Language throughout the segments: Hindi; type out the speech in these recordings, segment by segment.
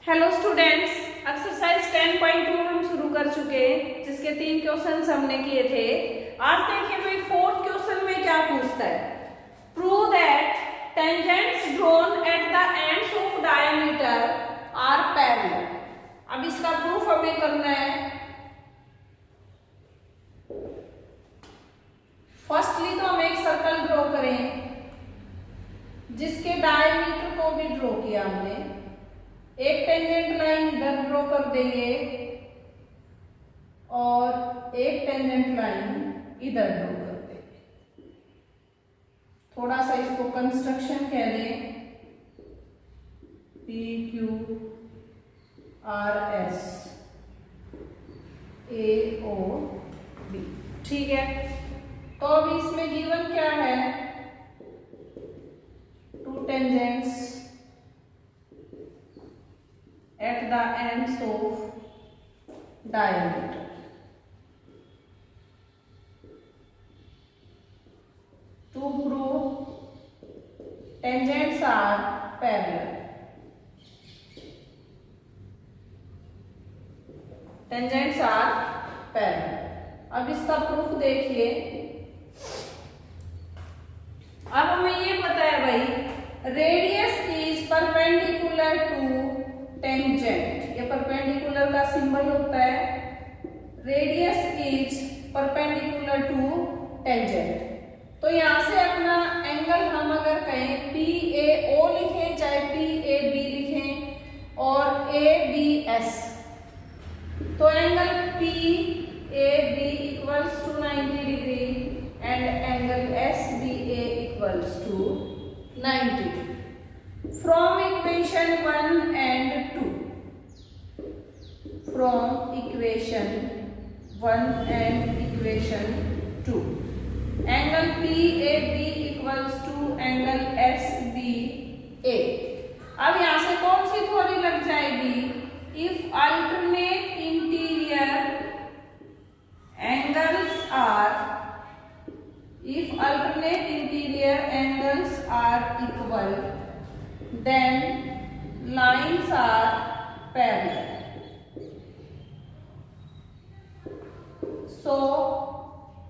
हेलो स्टूडेंट्स, एक्सरसाइज 10.2 हम शुरू कर चुके हैं, जिसके 3 क्वेश्चंस हमने किए थे। आज देखिए भाई फोर्थ क्वेश्चन में क्या पूछता है। Prove that tangents drawn at the ends of diameter are parallel. अब इसका प्रूफ हमें करना है। फर्स्टली तो हम एक सर्कल ड्रॉ करें जिसके डायमीटर को भी ड्रॉ किया हमने। एक टेंजेंट लाइन इधर ड्रॉ कर देंगे और एक टेंजेंट लाइन इधर ड्रॉ कर देंगे। थोड़ा सा इसको कंस्ट्रक्शन कह दें, P Q R S A O B. ठीक है, तो अभी इसमें गिवन क्या है, two tangents at the ends of diameter. To prove tangents are parallel. Tangents are parallel. अब इसका प्रूफ देखिए। अब हमें ये पता है भाई, radius is perpendicular to tangent. ये परपेंडिकुलर का सिंबल होता है। Radius is perpendicular to tangent. तो यहां से अपना एंगल हम अगर कहें पी ए ओ लिखें, चाहे पी ए बी लिखें और ए बी एस, तो angle P A B equals to 90 degree and angle S B A equals to 90 from equation 1 and 2. From equation 1 and equation 2, angle PAB equals to angle SBA. अब यहाँ से कौन सी थ्योरी लग जाएगी? If alternate interior angles are equal, then lines are parallel. So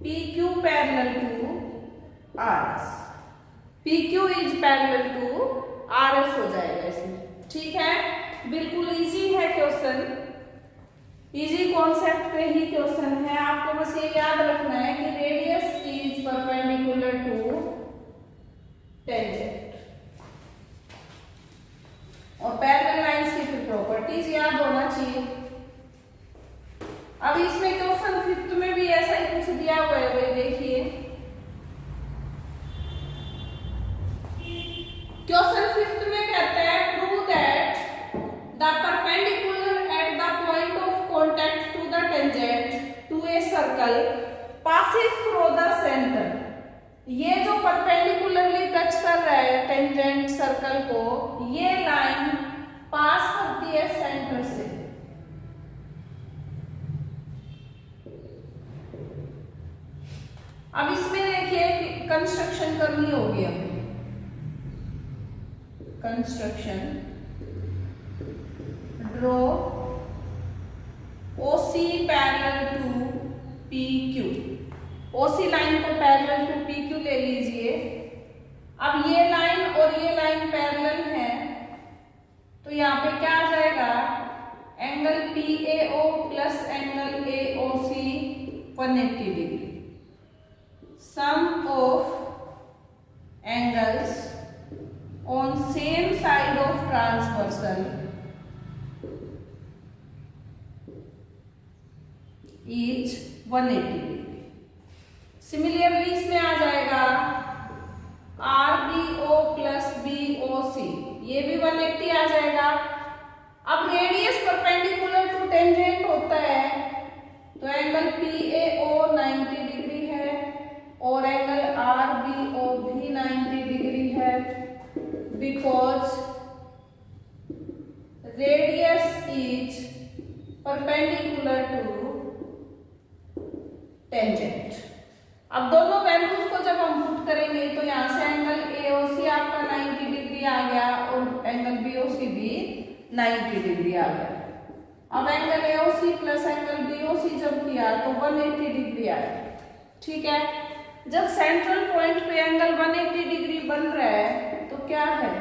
PQ parallel to RS. PQ is parallel to RS हो जाएगा इसमें। ठीक है, बिल्कुल इजी है क्वेश्चन, इजी कॉन्सेप्ट पे ही क्वेश्चन है। आपको बस ये याद रखना है कि radius is perpendicular to tangent और पैरेलल लाइंस की फिर प्रॉपर्टीज याद होना चाहिए। अब इसमें क्वेश्चन फिफ्थ में भी ऐसा ही कुछ दिया हुआ है, वही देखिए। क्वेश्चन फिफ्थ में कहता है prove that the perpendicular at the point of contact to the tangent to a circle passes through the centre. ये जो परपेंडिकुलरली टच कर रहा है टेंजेंट सर्कल को, ये लाइन पास करती है सेंटर से। अब इसमें देखिए कंस्ट्रक्शन करनी होगी हमें। Construction, draw OC parallel to PQ। OC line को पैरेलल टू PQ ले लीजिए। अब ये लाइन और ये लाइन पैरेलल है, तो यहाँ पे क्या आ जाएगा, angle PAO plus angle AOC 180 degree. Sum of angles on same side of transversal is 180 degree. Similarly इसमें आ जाएगा RBO प्लस BOC, ये भी 180 आ जाएगा। अब रेडियस परपेंडिकुलर टू टेंजेंट होता है, तो एंगल PAO 90 डिग्री है और एंगल RBO भी 90 डिग्री है, because radius is perpendicular to tangent. अब दोनों वैल्यूज को जब हम पुट करेंगे तो यहाँ से एंगल AOC आपका 90 डिग्री आ गया और एंगल BOC भी 90 डिग्री आ गया। अब angle AOC plus angle BOC जब किया तो 180 डिग्री आया। ठीक है, जब सेंट्रल पॉइंट पे एंगल 180 डिग्री बन रहा है तो क्या है,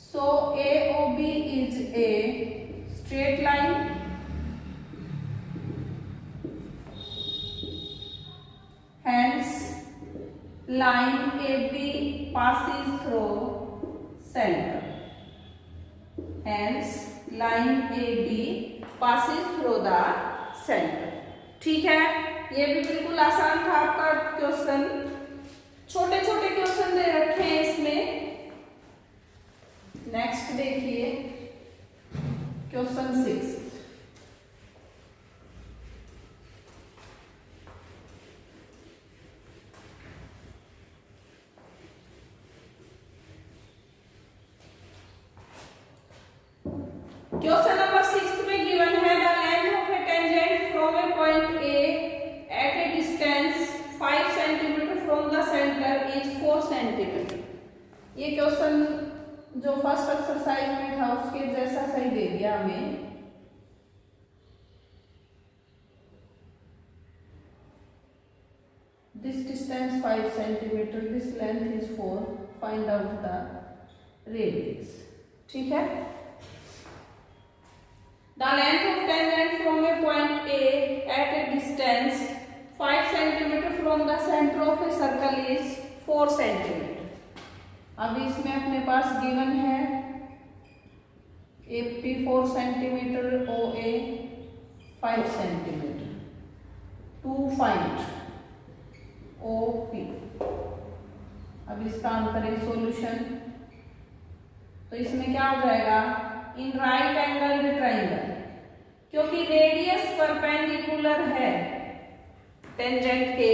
सो AOB is a straight line, hence line AB passes through center, hence line AB passes through the center। ठीक है, ये भी बिल्कुल आसान था आपका क्वेश्चन। छोटे छोटे क्वेश्चन दे रखे हैं इसमें। नेक्स्ट देखिए क्वेश्चन 6। क्वेश्चन नंबर 6 में गिवन है the length of a tangent from a point A at a distance 5 centimetre from the centre is 4 centimetre. ये क्वेश्चन जो फर्स्ट एक्सरसाइज में था उसके जैसा सही दे दिया हमें। This distance 5 centimetre, this length is 4, find out the radius. ठीक है, the length of tangent from a point A at a distance 5 cm from the center of a circle is 4 cm। अब इसमें अपने पास गिवन है AP 4 cm, OA 5 cm, to find OP। अब इसका हम करें सॉल्यूशन, तो इसमें क्या हो जाएगा, इन राइट एंगल ट्राइंगल, क्योंकि रेडियस परपेंडिकुलर है टेंजेंट के,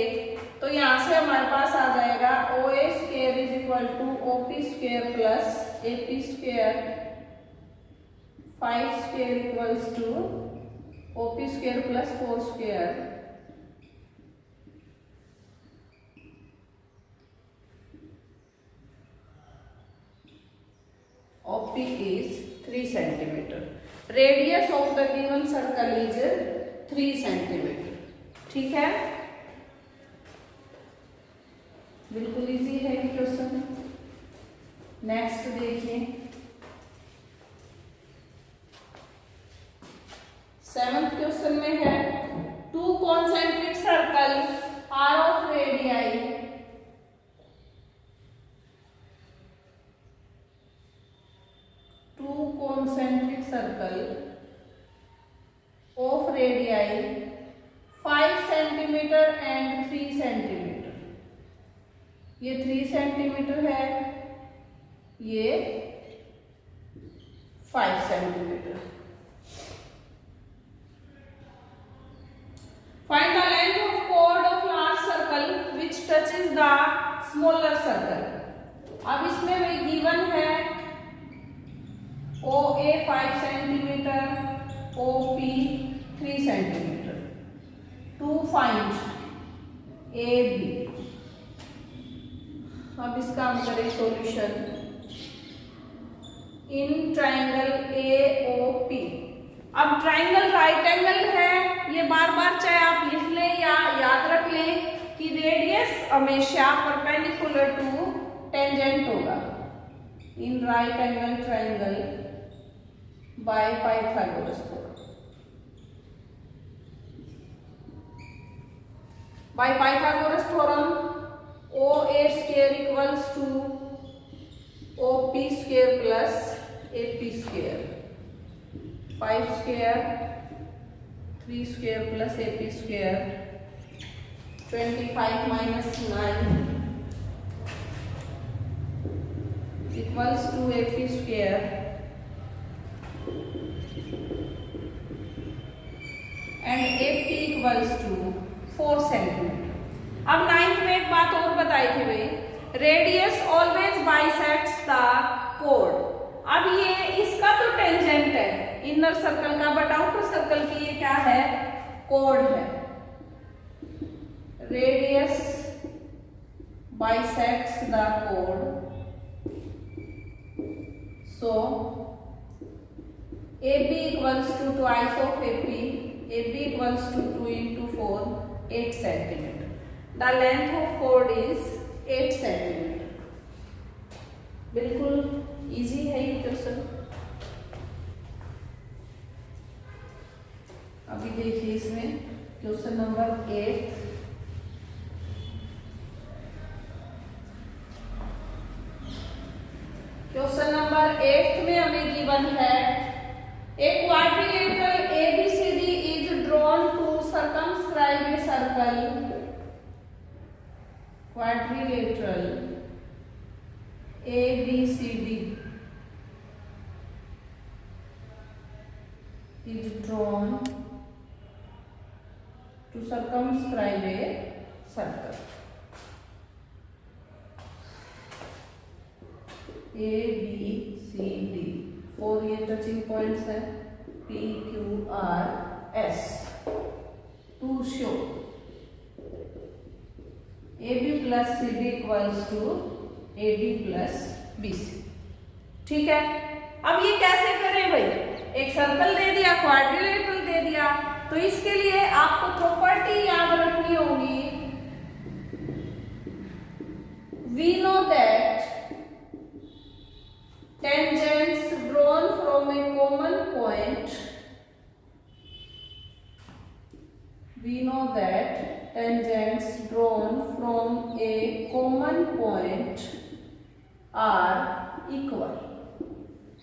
तो यहां से हमारे पास आ जाएगा OA square is equal to OP square plus AP square, 5 square equals to OP square plus 4 square, OP is 3 centimeter। Radius of the given circle is 3 centimeter। ठीक है, बिल्कुल इजी है ये क्वेश्चन। नेक्स्ट देखिए 7th क्वेश्चन में है 2 concentric circle are of radii concentric circle of radii 5 centimeter and 3 centimeter। ये 3 centimeter है, ये 5 centimeter। Find the length of chord of large circle which touches the smaller circle। अब इसमें वही गिवन है OA 5 centimeter, OP 3 centimeter, to find AB। अब इसका हम करें सॉल्यूशन इन ट्राइंगल AOP। अब ट्राइंगल राइट एंगल है, ये बार बार चाहे आप लिख लें या याद रख लें कि रेडियस हमेशा परपेंडिकुलर टू टेंजेंट होगा। इन right angle triangle by Pythagoras theorem। By Pythagoras theorem, OA square equals to OP square plus AP square, 5 square 3 square plus AP square, 25 minus 9 equals to AP square, and AP equals to 4 centimeter। अब 9th में एक बात और बताई थी भाई, radius always bisects the code. अब ये इसका तो टेंजेंट है इनर सर्कल का, बट आउटर सर्कल की ये क्या है, कोड है। Radius bisects the code, so AB equals to twice of AP. AB equals to 2 into 4, 8 centimeter. The length of chord is 8 centimeter. बिल्कुल इजी है ये क्वेश्चन। अभी देखिए इसमें क्वेश्चन नंबर 8। क्वेश्चन नंबर 8 में हमें गिवन है a quadrilateral ABCD is drawn to circumscribe a circle. Quadrilateral ABCD is drawn to circumscribe a circle. A, B, C, D, 4 ये टचिंग पॉइंट्स हैं, P, Q, R, S, to show AB plus CD equals to AD plus BC। ठीक है, अब ये कैसे करें भाई? एक सर्कल दे दिया, क्वाड्रिलेटरल दे दिया, तो इसके लिए आपको प्रॉपर्टी याद रखनी होगी। We know that tangents drawn from a common point, we know that tangents drawn from a common point are equal।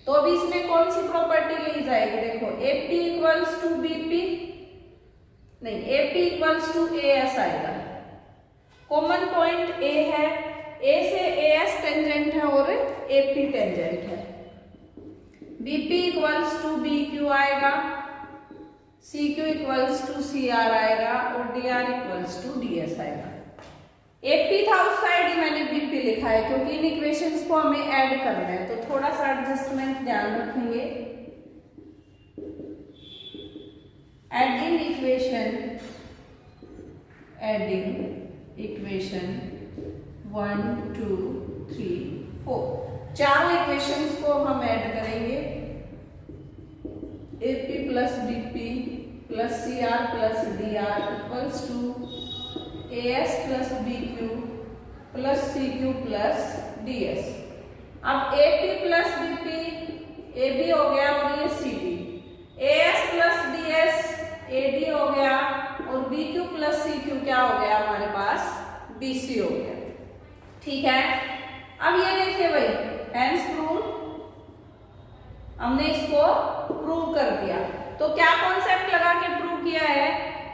तो अब इसमें कौन सी प्रॉपर्टी ली जाएगी? देखो AP इक्वल्स टू BP, नहीं AP इक्वल्स टू AS आएगा। कॉमन पॉइंट A है, A से AS टेंजेंट है और AP टेंजेंट है। BP इक्वल्स टू BQ आएगा, CQ इक्वल्स टू CR आएगा और DR इक्वल्स टू DS आएगा। AP था उस साइड, मैंने BP लिखा है क्योंकि इन इक्वेशंस को हमें ऐड करना है, तो थोड़ा सा एडजस्टमेंट ध्यान रखेंगे। एडिंग इक्वेशन 1 2 3 4, चारों इक्वेशंस को हम ऐड करेंगे। AP plus BP plus CR plus DR equals to AS plus BQ plus CQ plus DS। अब AP प्लस BP AB हो गया और ये CD, AS प्लस DS AD हो गया और BQ प्लस CQ क्या हो गया हमारे पास? BC हो गया। ठीक है, अब ये देखिए भाई, हेंस प्रूव, हमने इसको प्रूव कर दिया। तो क्या कॉन्सेप्ट लगा के प्रूव किया है?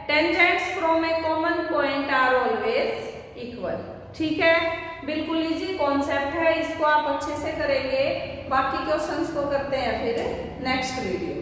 Tangents from a common point are always equal. ठीक है, बिल्कुल इजी कॉन्सेप्ट है, इसको आप अच्छे से करेंगे। बाकी क्वेश्चंस को करते हैं फिर नेक्स्ट वीडियो।